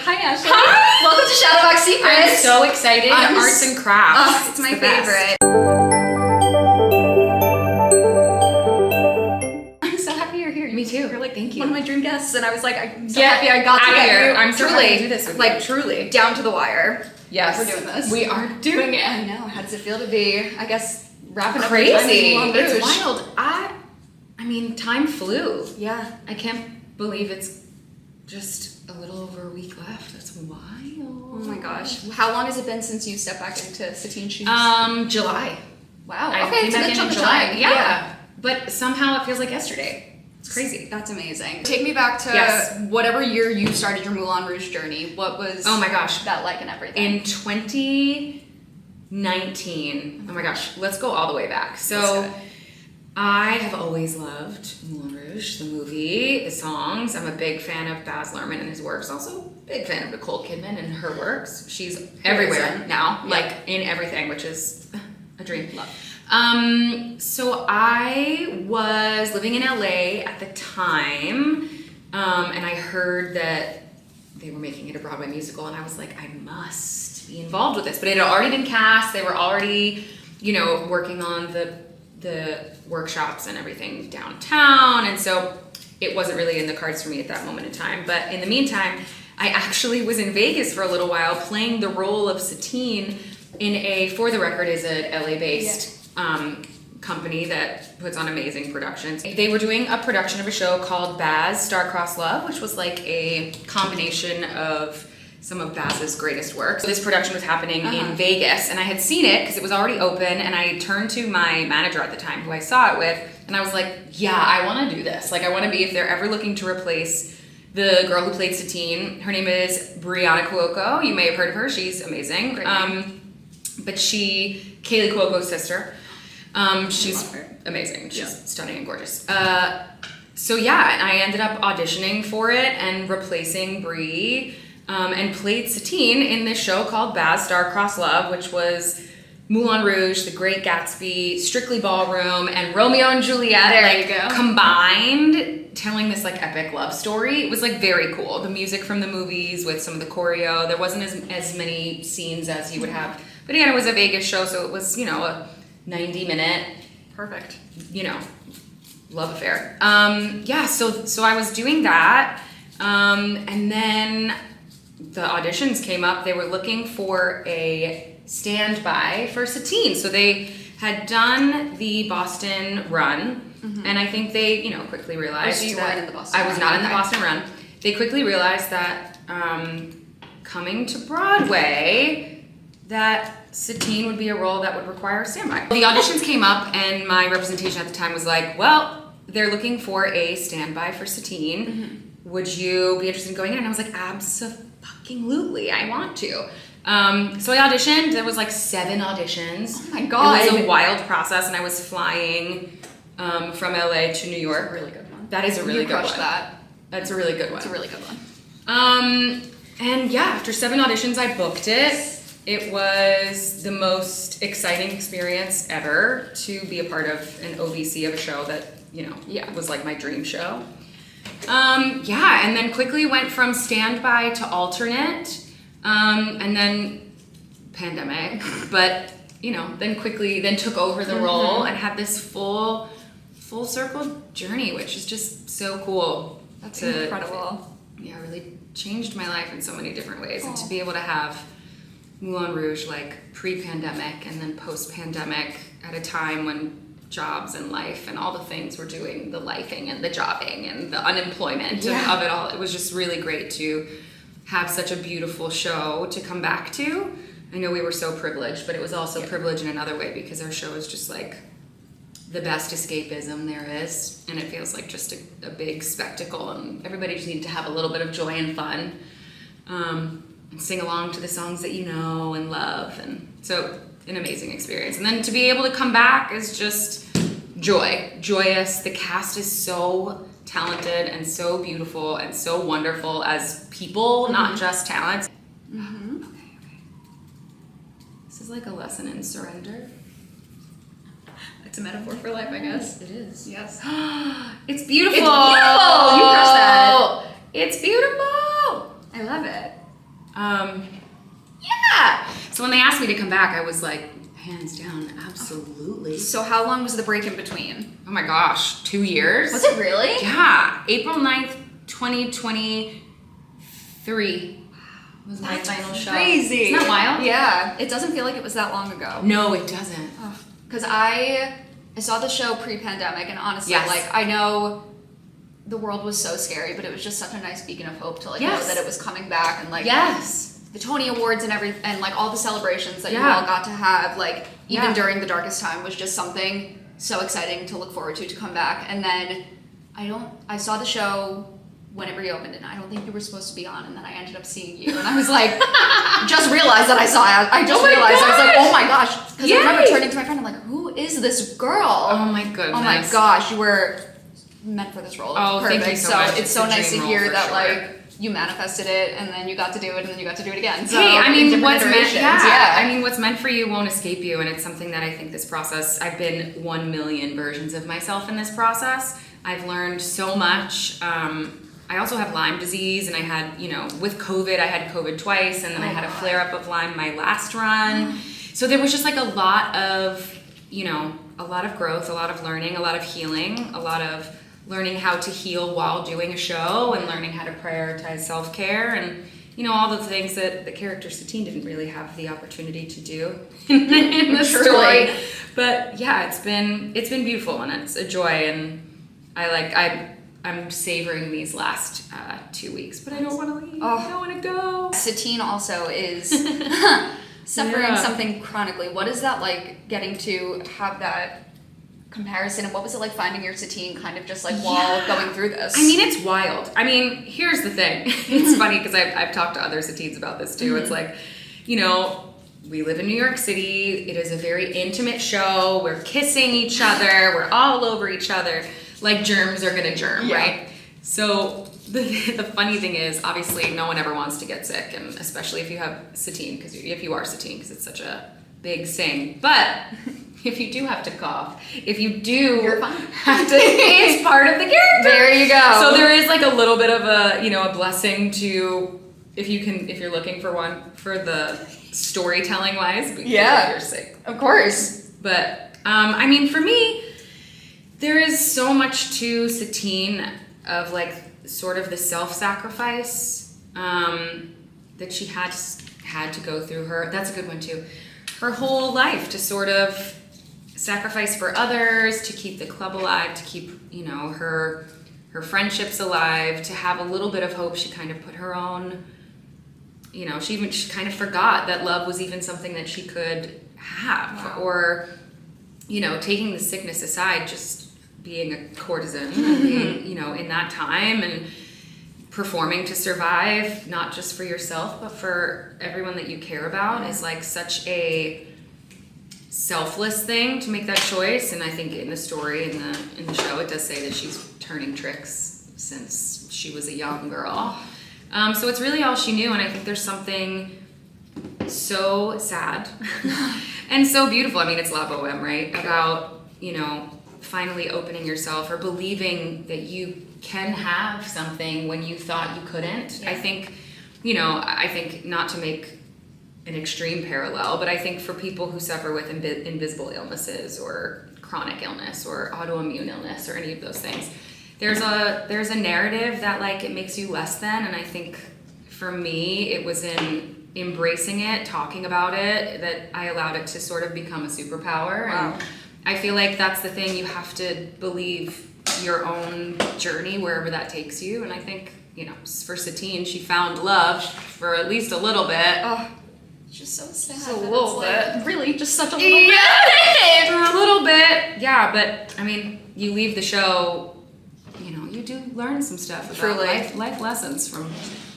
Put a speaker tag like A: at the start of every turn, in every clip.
A: Hi, Ashley.
B: Hi.
A: Welcome to Shadowbox Secrets.
B: I'm so excited. Arts and crafts.
A: It's my favorite. I'm so happy you're here.
B: Me too.
A: You're like,
B: thank you.
A: One of my dream guests, and I was like, I'm so happy I got to get
B: here.
A: you.
B: I'm so
A: truly
B: happy to do this with
A: like
B: you. Truly
A: down to the wire.
B: Yes,
A: we're doing this.
B: We are doing it.
A: I know. How does it feel to be? I guess wrapping up
B: Crazy.
A: your time in Moulin Rouge?
B: It's wild. I mean, time flew.
A: Yeah.
B: I can't believe it's just a little over a week left. That's wild.
A: Oh my gosh. How long has it been since you stepped back into Satine shoes?
B: July.
A: Wow.
B: I
A: Okay,
B: came
A: it's a
B: back
A: good
B: in
A: chunk of
B: July.
A: time.
B: Yeah. But somehow it feels like yesterday. It's crazy.
A: That's amazing. Take me back to whatever year you started your Moulin Rouge journey. What was that like and everything?
B: In 2019, oh my gosh, let's go all the way back. So I have always loved Moulin Rouge, the movie, the songs. I'm a big fan of Baz Luhrmann and his works. Also a big fan of Nicole Kidman and her works. She's everywhere now, like in everything, which is a dream.
A: Love.
B: So I was living in LA at the time, and I heard that they were making it a Broadway musical, and I was like, I must be involved with this. But it had already been cast. They were already, working on the workshops and everything downtown, and so it wasn't really in the cards for me at that moment in time. But in the meantime, I actually was in Vegas for a little while playing the role of Satine in a, for the record, is a LA-based company that puts on amazing productions. They were doing a production of a show called Baz Star-Crossed Love, which was like a combination of some of Baz's greatest works. This production was happening in Vegas, and I had seen it because it was already open, and I turned to my manager at the time, who I saw it with, and I was like, yeah, I want to do this. Like, I want to be, if they're ever looking to replace the girl who played Satine, her name is Brianna Cuoco. You may have heard of her. She's amazing. But Kaylee Cuoco's sister, she's amazing. She's stunning and gorgeous. So yeah, and I ended up auditioning for it and replacing Brie, and played Satine in this show called Baz Star-Crossed Love, which was Moulin Rouge, The Great Gatsby, Strictly Ballroom, and Romeo and Juliet combined, telling this like epic love story. It was like very cool. The music from the movies with some of the choreo. There wasn't as many scenes as you would have. But again, it was a Vegas show, so it was, a 90-minute
A: perfect,
B: love affair. So I was doing that, and then the auditions came up. They were looking for a standby for Satine. So they had done the Boston run, and I think they, quickly realized
A: you
B: that
A: weren't in the Boston
B: I was not in the Boston run. They quickly realized that coming to Broadway, that Satine would be a role that would require a standby. The auditions came up, and my representation at the time was like, well, they're looking for a standby for Satine. Would you be interested in going in? And I was like, absolutely, I want to. So I auditioned. There was like 7 auditions.
A: Oh my God.
B: It was a wild process, and I was flying from LA to New York.
A: Really good one.
B: That is a really good one.
A: You crushed that.
B: That's a really good one.
A: It's a really good one.
B: And yeah, after 7 auditions, I booked it. It was the most exciting experience ever to be a part of an OVC of a show that, was like my dream show. And then quickly went from standby to alternate, and then pandemic, but, then took over the role and had this full circle journey, which is just so cool.
A: That's incredible.
B: Really changed my life in so many different ways. And to be able to have Moulin Rouge like pre-pandemic and then post-pandemic at a time when jobs and life and all the things we're doing, the lifing and the jobbing and the unemployment of it all, it was just really great to have such a beautiful show to come back to. I know we were so privileged, but it was also privilege in another way because our show is just like the best escapism there is, and it feels like just a big spectacle, and everybody just needed to have a little bit of joy and fun, and sing along to the songs that you know and love, and so an amazing experience. And then to be able to come back is just joyous. The cast is so talented and so beautiful and so wonderful as people, not just talents. Okay. This is like a lesson in surrender.
A: It's a metaphor for life, I guess.
B: It is.
A: Yes.
B: It's beautiful.
A: It's beautiful. You crushed that.
B: It's beautiful.
A: I love it.
B: Yeah. So when they asked me to come back, I was like, hands down, absolutely.
A: So how long was the break in between?
B: Oh my gosh, 2 years.
A: Was it really?
B: Yeah. April 9th, 2023 was my final show.
A: Crazy.
B: Isn't that wild?
A: Yeah. It doesn't feel like it was that long ago.
B: No, it doesn't.
A: Because I saw the show pre-pandemic, and honestly,
B: Yes.
A: like, I know the world was so scary, but it was just such a nice beacon of hope to like know that it was coming back, and like the Tony Awards and and like all the celebrations that you all got to have, like even during the darkest time, was just something so exciting to look forward to come back. And then I saw the show when it reopened, and I don't think you were supposed to be on, and then I ended up seeing you, and I was like, just realized that I saw it. I just realized, I was like, oh my gosh, because I remember turning to my friend, I'm like, who is this girl?
B: Oh my goodness.
A: Oh my gosh, you were meant for this role.
B: Oh,
A: perfect.
B: thank you so much.
A: It's so nice to hear that like you manifested it, and then you got to do it, and then you got to do it again. So
B: hey, I mean, what's meant,
A: I
B: mean, what's meant for you won't escape you, and it's something that I think this process, I've been 1 million versions of myself in this process. I've learned so much. I also have Lyme disease, and I had, with COVID, I had COVID twice, and then I had a flare-up of Lyme my last run. So there was just like a lot of growth, a lot of learning, a lot of healing, a lot of learning how to heal while doing a show, and learning how to prioritize self-care, and all the things that the character Satine didn't really have the opportunity to do in the story. But yeah, it's been beautiful, and it's a joy, and I'm savoring these last 2 weeks, but I don't want to leave. I don't want to go.
A: Satine also is suffering something chronically. What is that like, getting to have that comparison, and what was it like finding your Satine kind of just like while going through this?
B: I mean, it's wild. I mean, here's the thing. It's funny because I've talked to other Satines about this too. It's like, we live in New York City. It is a very intimate show. We're kissing each other. We're all over each other. Like germs are gonna germ, right? So the funny thing is, obviously, no one ever wants to get sick, and especially if you have Satine, if you are Satine, because it's such a big thing. But if you do have to cough, if you do have to, it's part of the character.
A: There you go.
B: So there is like a little bit of a blessing to, if you're looking for one for the storytelling wise. Because you're sick,
A: of course.
B: But I mean, for me, there is so much to Satine of like sort of the self-sacrifice that she had to go through that's a good one too, her whole life, to sort of sacrifice for others, to keep the club alive, to keep her friendships alive, to have a little bit of hope. She kind of put her own, she kind of forgot that love was even something that she could have. Or taking the sickness aside, just being a courtesan and being, in that time, and performing to survive, not just for yourself, but for everyone that you care about, is like such a selfless thing to make that choice. And I think in the story, in the show, it does say that she's turning tricks since she was a young girl. So it's really all she knew, and I think there's something so sad and so beautiful. I mean, it's La Boheme, right? About, finally opening yourself, or believing that you can have something when you thought you couldn't. I think, I think, not to make an extreme parallel, but I think for people who suffer with invisible illnesses, or chronic illness, or autoimmune illness, or any of those things, there's a narrative that like it makes you less than. And I think for me, it was in embracing it, talking about it, that I allowed it to sort of become a superpower.
A: Wow.
B: And I feel like that's the thing, you have to believe your own journey wherever that takes you. And I think, for Satine, she found love for at least a little bit.
A: Oh, it's just so sad.
B: Just a little bit.
A: Really, just such a little bit.
B: For a little bit. Yeah, but I mean, you leave the show, you do learn some stuff about life lessons from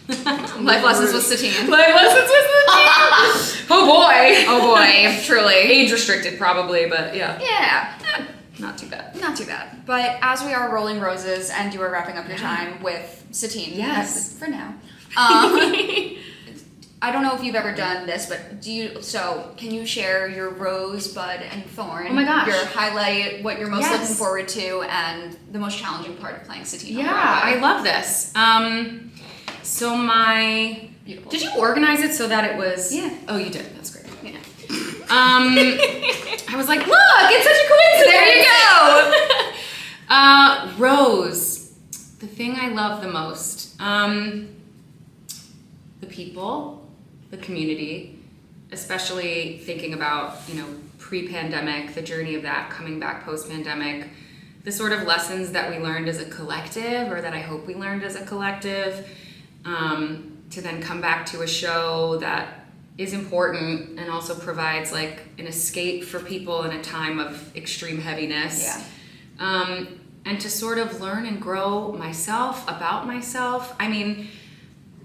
A: Life lessons with Satine.
B: Life lessons with Satine. Oh boy,
A: truly.
B: Age restricted probably, but yeah.
A: Yeah.
B: Not too bad.
A: Not too bad. But as we are rolling roses and you are wrapping up your time with Satine,
B: yes,
A: for now. I don't know if you've ever done this, but can you share your rosebud and thorn?
B: Oh my gosh.
A: Your highlight, what you're most looking forward to, and the most challenging part of playing Satine on Broadway.
B: I love this. So
A: beautiful.
B: Did you organize it so that it was?
A: Yeah.
B: Oh, you did. That's great. Yeah. I was like, look, it's such a coincidence. There you go. Rose, the thing I love the most, the people, the community, especially thinking about, pre-pandemic, the journey of that, coming back post-pandemic, the sort of lessons that we learned as a collective, or that I hope we learned as a collective, to then come back to a show that is important and also provides like an escape for people in a time of extreme heaviness.
A: Yeah.
B: And to sort of learn and grow myself, about myself. I mean,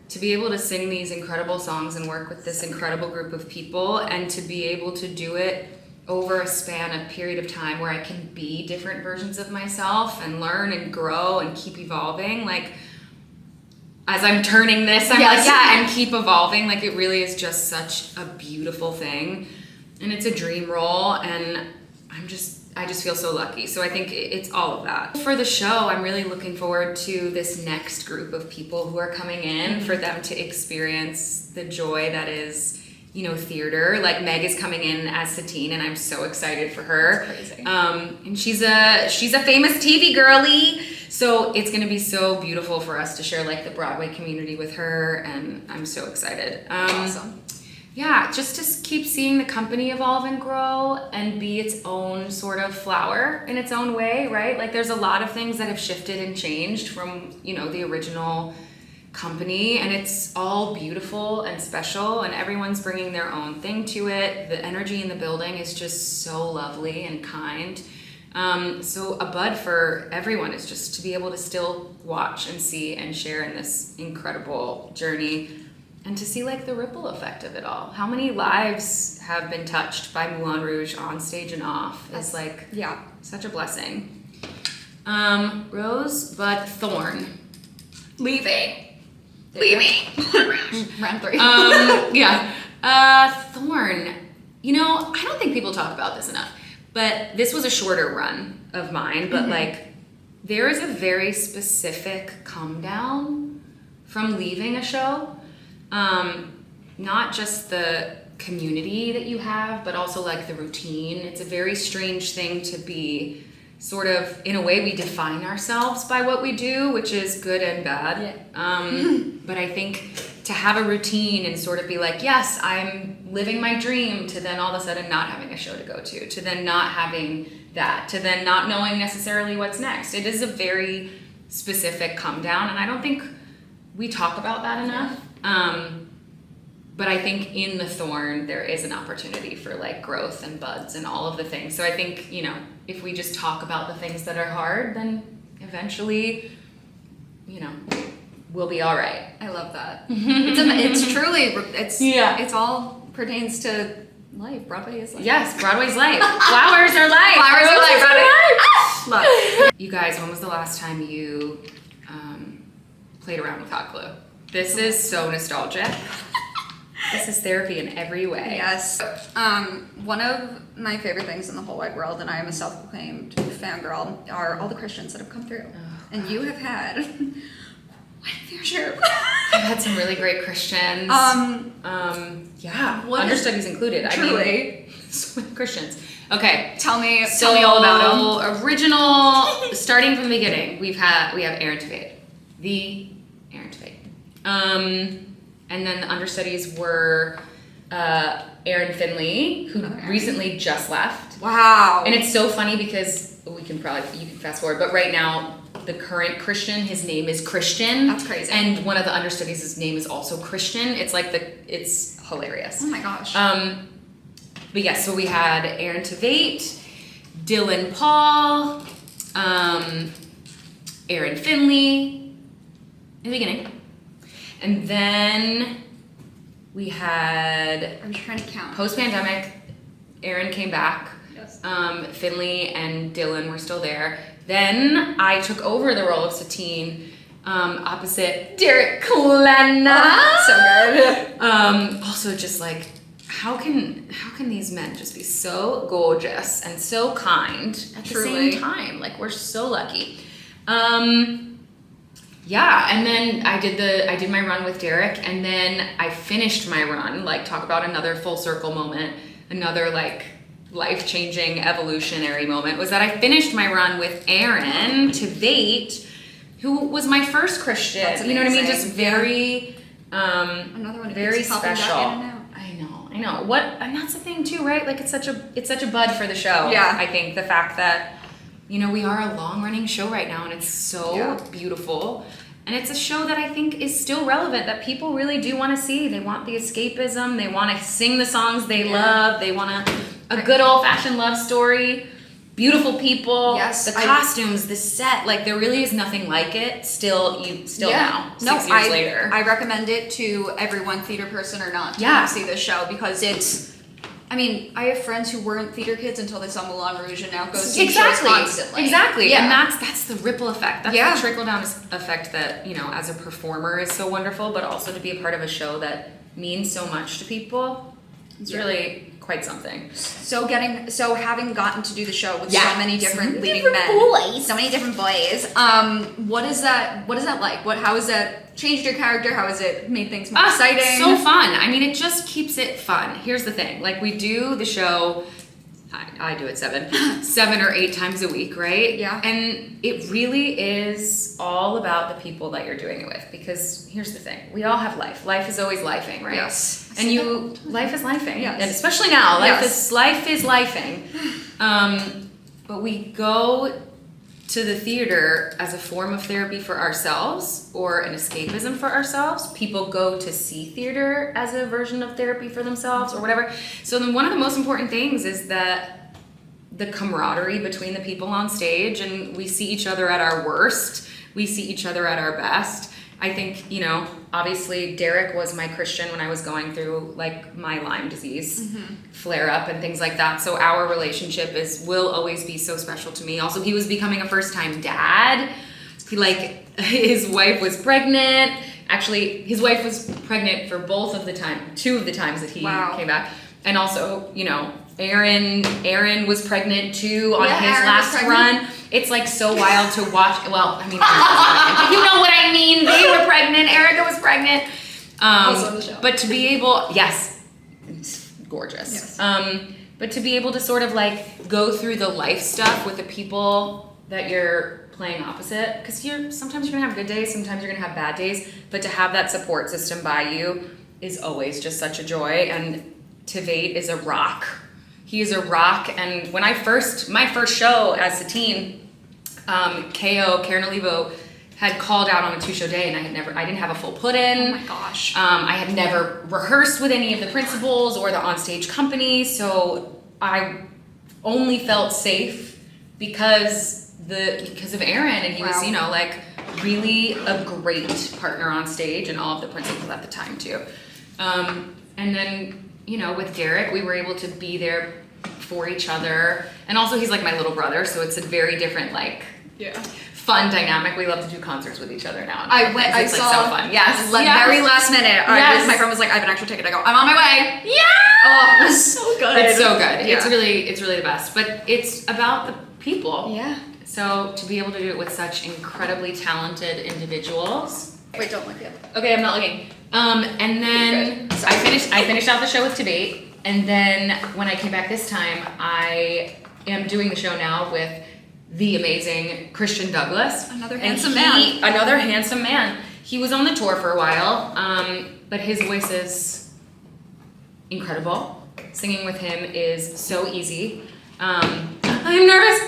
B: to be able to sing these incredible songs and work with this incredible group of people, and to be able to do it over a span of period of time where I can be different versions of myself and learn and grow and keep evolving. Like, as I'm turning this, I'm like, yeah, and keep evolving. Like, it really is just such a beautiful thing. And it's a dream role, and I just feel so lucky. So I think it's all of that. For the show, I'm really looking forward to this next group of people who are coming in, for them to experience the joy that is, theater. Like, Meg is coming in as Satine, and I'm so excited for her.
A: That's crazy.
B: And she's a famous TV girly. So it's gonna be so beautiful for us to share like the Broadway community with her, and I'm so excited.
A: Awesome.
B: Yeah, just to keep seeing the company evolve and grow and be its own sort of flower in its own way, right? Like, there's a lot of things that have shifted and changed from, the original company, and it's all beautiful and special, and everyone's bringing their own thing to it. The energy in the building is just so lovely and kind. So a bud for everyone is just to be able to still watch and see and share in this incredible journey, and to see like the ripple effect of it all. How many lives have been touched by Moulin Rouge on stage and off? It's like,
A: yeah,
B: such a blessing. Rose, bud, thorn. Leaving.
A: Round 3.
B: Thorn. I don't think people talk about this enough, but this was a shorter run of mine, but like, there is a very specific come down from leaving a show. Not just the community that you have, but also like the routine. It's a very strange thing to be sort of, in a way, we define ourselves by what we do, which is good and bad. Yeah. But I think to have a routine and sort of be like, yes, I'm living my dream, to then all of a sudden not having a show to go to then not having that, to then not knowing necessarily what's next. It is a very specific come down, and I don't think we talk about that enough. But I think in the thorn, there is an opportunity for like growth and buds and all of the things. So I think, if we just talk about the things that are hard, then eventually, we'll be all right.
A: I love that. It's truly, it's all pertains to life. Broadway is life.
B: Yes, Broadway's life. Flowers are life.
A: Flowers are life.
B: Love. You guys, when was the last time you played around with hot glue? This is so nostalgic. This is therapy in every way.
A: Yes. One of my favorite things in the whole wide world, and I am a self-proclaimed fangirl, are all the Christians that have come through. Oh, and you have had quite a fair share.
B: I've had some really great Christians. Yeah, understudies included.
A: Truly.
B: So many Christians. Okay.
A: Tell me all about them.
B: Original, starting from the beginning, we have Aaron Tveit. The Aaron Tveit. And then the understudies were Aaron Finley, who recently just left.
A: Wow.
B: And it's so funny because you can fast forward, but right now, the current Christian, his name is Christian.
A: That's crazy.
B: And one of the understudies, his name is also Christian. It's it's hilarious.
A: Oh my gosh.
B: But yes, so we had Aaron Tveit, Dylan Paul, Aaron Finley in the beginning. And then we had,
A: I'm trying to count.
B: Post-pandemic, Aaron came back.
A: Yes.
B: Finley and Dylan were still there. Then I took over the role of Satine, opposite Derek Klena.
A: So good.
B: Also just like, how can these men just be so gorgeous and so kind at the same time? Like, we're so lucky. yeah, and then I did my run with Derek, and then I finished my run. Like, talk about another full circle moment, another like life-changing evolutionary moment, was that I finished my run with Aaron to Vate, who was my first Christian. You know what I mean? Just very
A: another one
B: very special. I know. What, and that's the thing too, right? Like, it's such a bud for the show.
A: Yeah.
B: I think the fact that, you know, we are a long-running show right now, and it's so beautiful. And it's a show that I think is still relevant, that people really do want to see. They want the escapism. They want to sing the songs they love. They want a good old-fashioned love story. Beautiful people.
A: Yes.
B: The costumes, the set. Like, there really is nothing like it still now, 6 years later.
A: I recommend it to everyone, theater person or not, to come see this show, because it's, I mean, I have friends who weren't theater kids until they saw Moulin Rouge and now go see shows constantly.
B: Exactly.
A: Yeah.
B: And that's the ripple effect. That's the trickle-down effect that, you know, as a performer is so wonderful, but also to be a part of a show that means so much to people. It's really quite something.
A: So having gotten to do the show with so many different leading men, so many different boys. What is that like? How has that changed your character? How has it made things more exciting?
B: So fun. I mean, it just keeps it fun. Here's the thing: like, we do the show. I do it 7 or 8 times a week, right?
A: Yeah.
B: And it really is all about the people that you're doing it with. Because here's the thing: we all have life. Life is always lifing, right?
A: Yes.
B: And life is lifing.
A: Yes.
B: And especially now, life is lifing. But we go to the theater as a form of therapy for ourselves, or an escapism for ourselves. People go to see theater as a version of therapy for themselves, or whatever. So then one of the most important things is that the camaraderie between the people on stage, and we see each other at our worst, we see each other at our best. I think, you know, obviously Derek was my Christian when I was going through like my Lyme disease flare up and things like that. So our relationship will always be so special to me. Also, he was becoming a first time dad. His wife was pregnant. Actually, his wife was pregnant for 2 of the times that he came back. And also, you know, Aaron was pregnant too on his last run. It's like so wild to watch. Well, I mean, you know what I mean. They were pregnant. Erica was pregnant.
A: Also on the show.
B: But to be able, it's gorgeous.
A: Yes.
B: But to be able to sort of like go through the life stuff with the people that you're playing opposite, because sometimes you're gonna have good days, sometimes you're gonna have bad days, but to have that support system by you is always just such a joy. And Tveit is a rock. He is a rock. And when my first show as Satine, Karen Olivo had called out on a 2-show day, and I didn't have a full put-in.
A: Oh my gosh.
B: I had never rehearsed with any of the principals or the onstage company, so I only felt safe because of Aaron, and he was, you know, like really a great partner on stage, and all of the principals at the time too. And then, you know, with Derek, we were able to be there for each other, and also he's like my little brother, so it's a very different fun dynamic. We love to do concerts with each other now.
A: I saw
B: so fun. Yes.
A: Very last minute. My friend was like, I have an actual ticket. I go, I'm on my way.
B: Yeah.
A: Oh, it was so good.
B: It's so good.
A: Yeah.
B: It's really the best. But it's about the people.
A: Yeah.
B: So to be able to do it with such incredibly talented individuals.
A: Wait, don't look yet.
B: Okay, I'm not looking. And then I finished out the show with Tveit. And then when I came back this time, I am doing the show now with the amazing Christian Douglas.
A: Another handsome man.
B: He was on the tour for a while, but his voice is incredible. Singing with him is so easy. I'm nervous.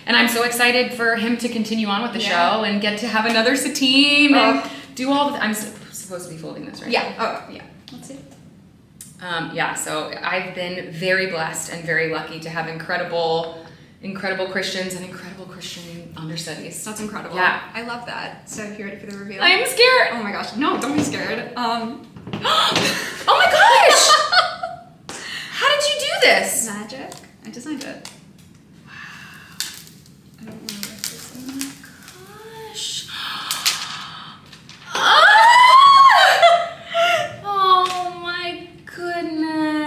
B: And I'm so excited for him to continue on with the show and get to have another Satine and do all the... I'm supposed to be folding this, right?
A: Yeah. Oh, yeah. Let's see.
B: So I've been very blessed and very lucky to have incredible Christians and incredible Christian understudies.
A: That's incredible.
B: Yeah.
A: I love that. So if you're ready for the reveal?
B: I'm scared.
A: Oh my gosh. No, don't be scared.
B: Oh my gosh! How did you do this?
A: Magic. I designed it. Wow. I don't want to write this in.
B: Gosh.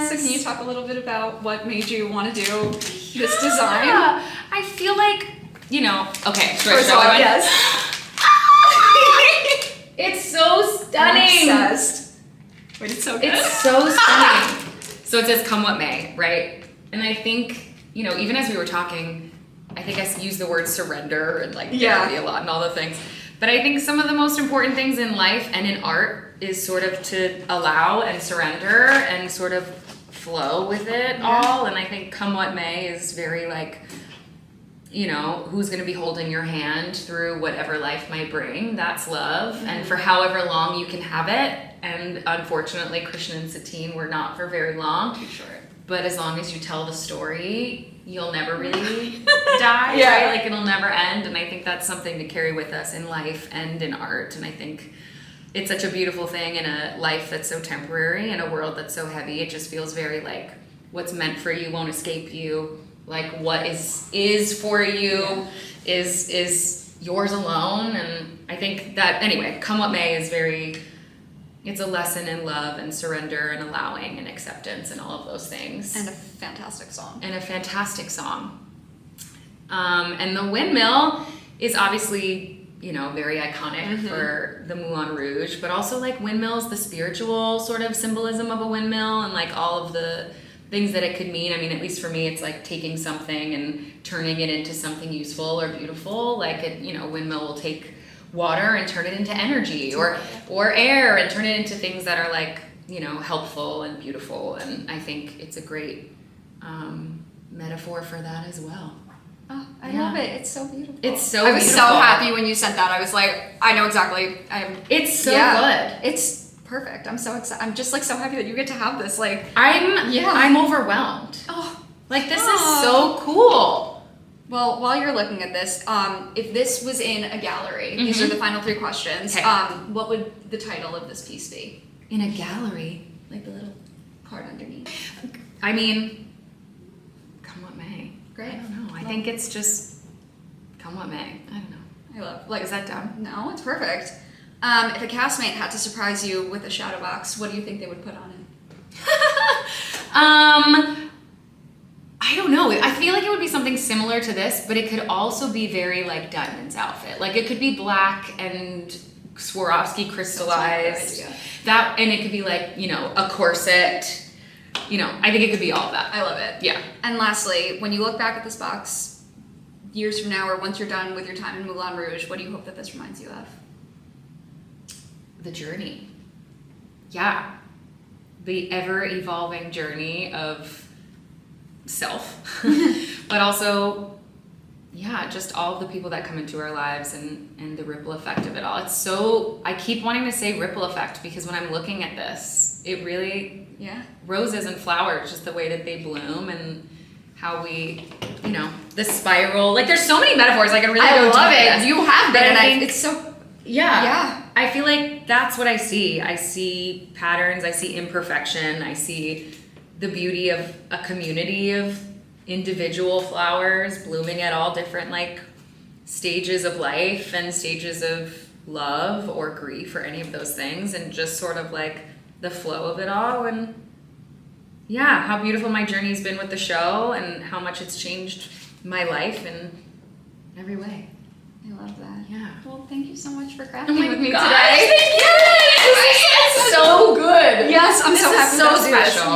A: Can you talk a little bit about what made you want to do this design?
B: I feel like, you know, okay,
A: First of all, yes.
B: stunning.
A: I'm obsessed. Wait, it's so good.
B: It's so stunning. So it says, come what may, right? And I think, you know, even as we were talking, I think I used the word surrender and like therapy a lot and all the things. But I think some of the most important things in life and in art is sort of to allow and surrender and sort of flow with it all. And I think come what may is very like, you know, who's going to be holding your hand through whatever life might bring. That's love. And for however long you can have it. And unfortunately, Christian and Satine were not for very long.
A: Too short.
B: But as long as you tell the story, you'll never really die, right? Like it'll never end. And I think that's something to carry with us in life and in art. And I think it's such a beautiful thing in a life that's so temporary, in a world that's so heavy. It just feels very like what's meant for you won't escape you. Like what is for you is yours alone. And I think that, anyway, come what may is it's a lesson in love and surrender and allowing and acceptance and all of those things.
A: And a fantastic song.
B: And the windmill is obviously, you know, very iconic for the Moulin Rouge, but also like windmills, the spiritual sort of symbolism of a windmill and like all of the things that it could mean. I mean, at least for me, it's like taking something and turning it into something useful or beautiful. Like, windmill will take water and turn it into energy or air and turn it into things that are like, you know, helpful and beautiful. And I think it's a great metaphor for that as well.
A: Oh, I love it. It's so beautiful.
B: It's so
A: I was
B: beautiful.
A: so happy when you sent that. I was like, I know exactly.
B: It's so good.
A: It's perfect. I'm so excited. I'm just like so happy that you get to have this. Like,
B: I'm overwhelmed.
A: Oh,
B: like this is so cool.
A: Well, while you're looking at this, if this was in a gallery, these are the final 3 questions.
B: Okay.
A: What would the title of this piece be?
B: In a gallery?
A: Like the little part underneath.
B: I mean, come what may.
A: Great.
B: I don't know. I think it's just come what may. I don't know.
A: I love. Like,
B: is that dumb?
A: No, it's perfect. If a castmate had to surprise you with a shadow box, what do you think they would put on it?
B: I don't know. I feel like it would be something similar to this, but it could also be very like Diamond's outfit. Like it could be black and Swarovski crystallized. That, and it could be like, you know, a corset. You know, I think it could be all of that.
A: I love it.
B: Yeah.
A: And lastly, when you look back at this box years from now or once you're done with your time in Moulin Rouge, what do you hope that this reminds you of?
B: The journey. Yeah. The ever-evolving journey of self, but also, just all of the people that come into our lives and the ripple effect of it all. It's so, I keep wanting to say ripple effect because when I'm looking at this, it really, roses and flowers, just the way that they bloom and how we, you know, the spiral, like there's so many metaphors, like I love it.
A: You have been, and it's so,
B: I feel like that's what I see. I see patterns, I see imperfection, I see the beauty of a community of individual flowers blooming at all different like stages of life and stages of love or grief or any of those things, and just sort of like the flow of it all. And how beautiful my journey's been with the show and how much it's changed my life in every way.
A: I love that.
B: Yeah.
A: Well, thank you so much for crafting with me
B: gosh,
A: today.
B: Thank you. This is so good.
A: Yes, I'm so happy
B: so
A: to do this.
B: special.